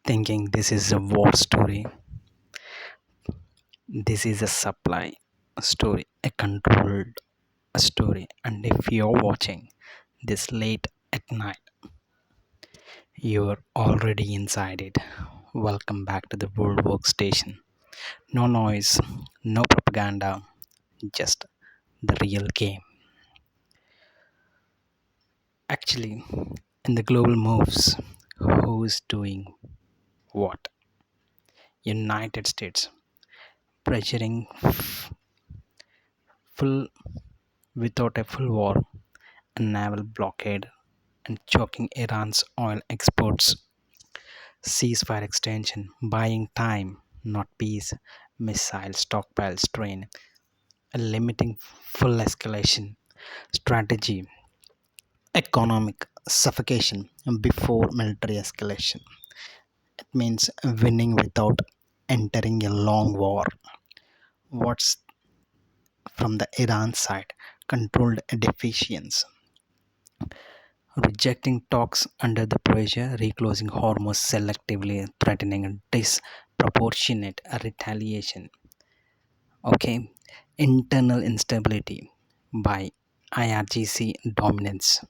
thinking this is a war story. This is a supply story, a controlled story. And if you're watching this late at night, you're already inside it. Welcome back to the World Workstation. No noise, no propaganda, just the real game. Actually, in the global moves, who's doing what? United States pressuring full without a full war, a naval blockade, and choking Iran's oil exports, ceasefire extension, buying time, not peace, missile stockpiles strain, a limiting full escalation strategy, economic suffocation before military escalation. It means winning without entering a long war. What's from the Iran side? Controlled deficiency, rejecting talks under the pressure, reclosing Hormuz selectively, threatening disproportionate retaliation. Okay, internal instability by IRGC dominance.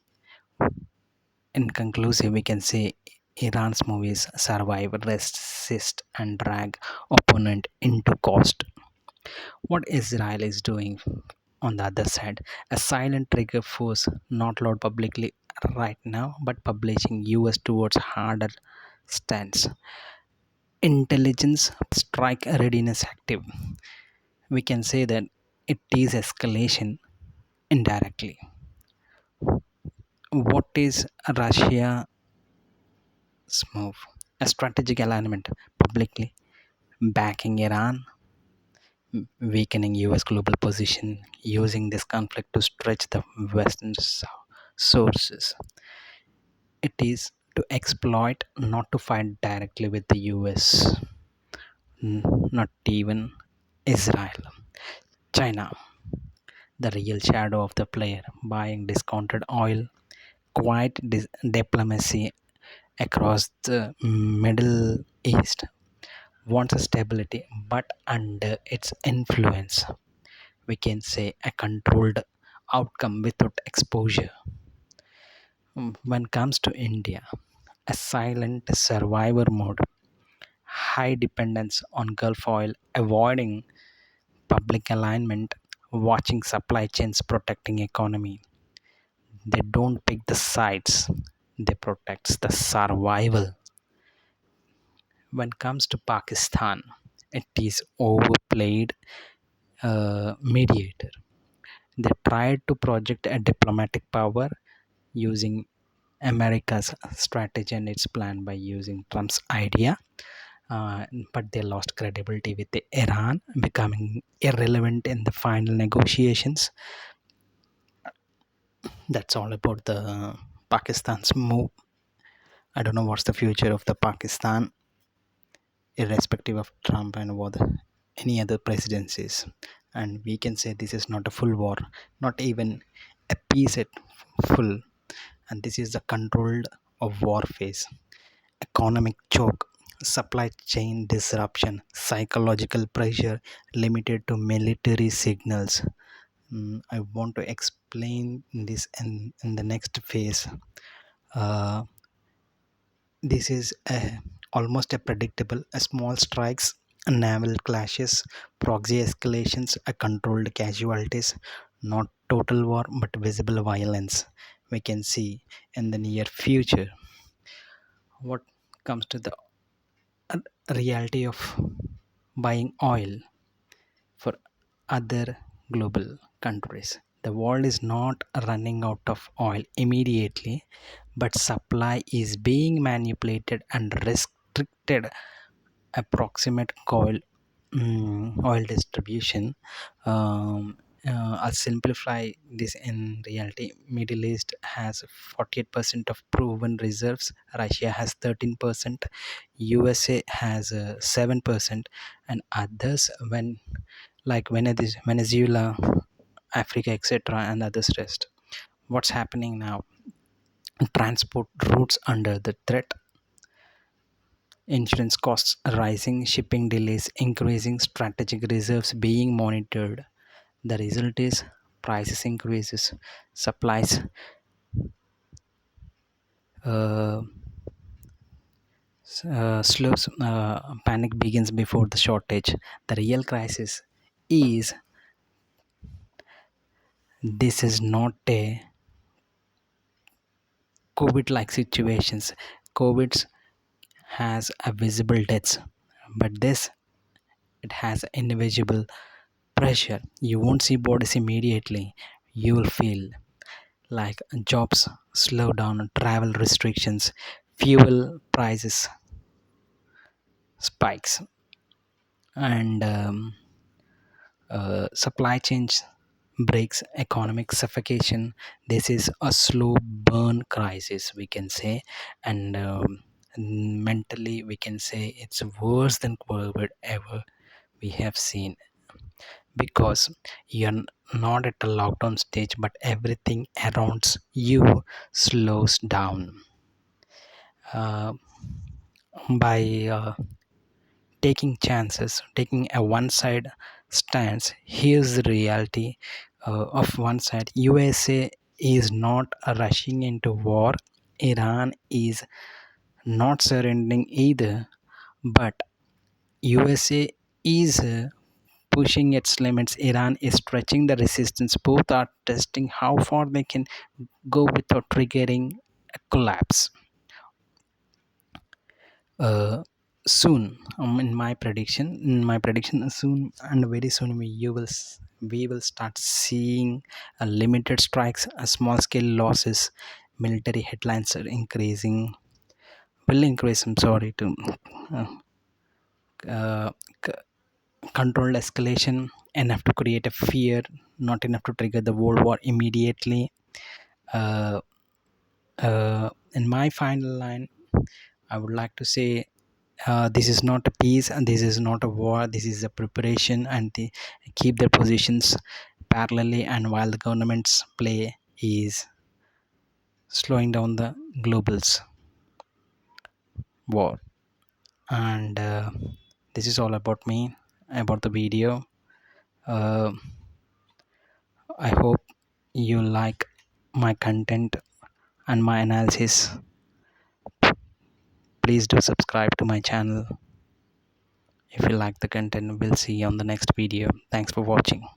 In conclusive, we can say Iran's movies survive, resist, and drag opponent into cost. What Israel is doing on the other side, a silent trigger force not loud publicly right now, but publishing US towards harder stance. Intelligence strike readiness active. We can say that it is escalation indirectly. What is Russia's move? A strategic alignment publicly backing Iran, weakening US global position, using this conflict to stretch the Western sources. It is to exploit, not to fight directly with the US, not even Israel. China, the real shadow of the player, buying discounted oil, quiet diplomacy across the Middle East, wants stability, but under its influence, we can say a controlled outcome without exposure. When it comes to India, a silent survivor mode, high dependence on Gulf oil, avoiding public alignment, watching supply chains, protecting economy. They don't pick the sides; they protect the survival. When it comes to Pakistan, it is overplayed mediator. They tried to project a diplomatic power using America's strategy and its plan by using Trump's idea, but they lost credibility with Iran, becoming irrelevant in the final negotiations. That's all about the Pakistan's move. I don't know what's the future of the Pakistan, irrespective of Trump and what any other presidencies. And we can say this is not a full war, not even a peace at full, and this is the controlled of war phase. Economic choke, supply chain disruption, psychological pressure limited to military signals. I want to explain this in the next phase. Uh, this is almost a predictable, a small strikes, naval clashes, proxy escalations, a controlled casualties, not total war but visible violence. We can see in the near future. What comes to the uh, reality of buying oil for other global countries. The world is not running out of oil immediately, but supply is being manipulated and restricted. Approximate oil distribution. I'll simplify this in reality. Middle East has 48% of proven reserves. Russia has 13%. USA has 7%, and others when like Venezuela, Africa, etc., and others rest. What's happening now? Transport routes under the threat. insurance costs rising, shipping delays increasing, strategic reserves being monitored. The result is prices increases, supplies uh, slows, panic begins before the shortage. The real crisis is this is not a COVID-like situations. COVID has a visible deaths, but this it has invisible pressure. You won't see bodies immediately. You will feel like jobs slow down, travel restrictions, fuel prices spikes, and supply chains breaks, economic suffocation. This is a slow burn crisis, we can say, and mentally we can say it's worse than COVID ever we have seen, because you're not at a lockdown stage, but everything around you slows down. By taking chances, taking a one side stance. Here's the reality of one side. USA is not rushing into war. Iran is not surrendering either, but USA is pushing its limits. Iran is stretching the resistance. Both are testing how far they can go without triggering a collapse. uh, Soon, in my prediction, soon and very soon we will start seeing limited strikes, small scale losses, military headlines are increasing, will increase, I'm sorry, to uh, uh, c- controlled escalation, enough to create a fear, not enough to trigger the world war immediately. uh, in my final line, I would like to say, this is not a peace and this is not a war. This is a preparation, and they keep their positions parallelly, and while the government's play is slowing down the global's war. And this is all about me, about the video. uh, I hope you like my content and my analysis. Please do subscribe to my channel if you like the content. We'll see you on the next video. Thanks for watching.